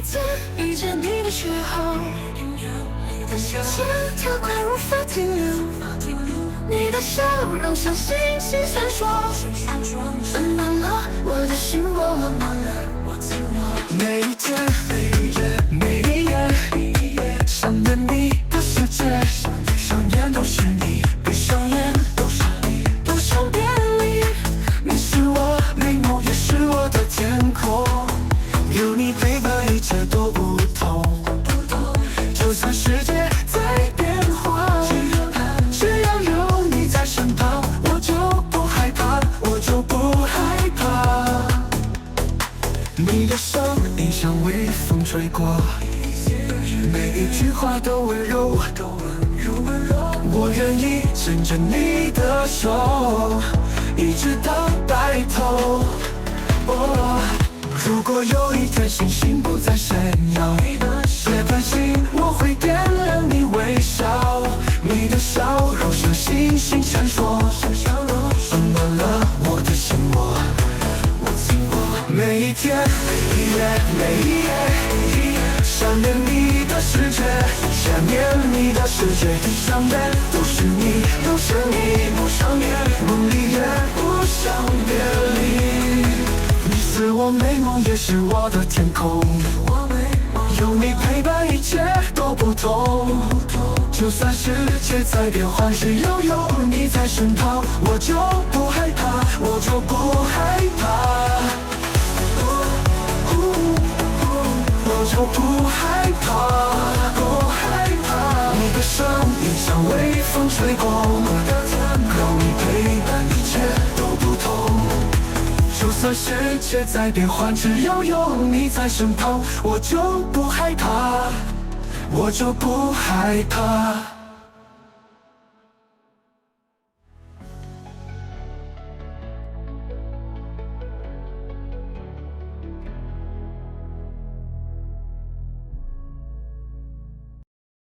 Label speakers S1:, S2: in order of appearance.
S1: 次遇见你的时候，心跳快无法停留，你的笑容像星星闪烁，温暖了我的心窝。每一天，每一夜，想着你的世界，上演都是你，闭上眼都是你，不想别离。你是我美梦，也是我的天空，有你陪伴，一切都不同。就算世界在变化，只要有你在身旁，我就不害怕，我就不害怕。你的声音像微风吹过，每一句话都温柔，我愿意牵着你的手，一直到白头。如果有一天星星不再闪耀，别担心，我会点亮你微笑。你的笑容像星星闪烁，温暖了我的心窝。每一天，每一夜，想念你的世界，想念你的世界，地上的都是你，都是你，不想别离，梦里也不想别离。你是我美梦，也是我的天空，有你陪伴，一切都不同。就算世界在变幻，只要有你在身旁，我就不害怕，我就不害怕。我就不害怕，不害怕。你的声音像微风吹过，有你陪伴，一切都不同。就算世界在变幻，只要有你在身旁，我就不害怕，我就不害怕。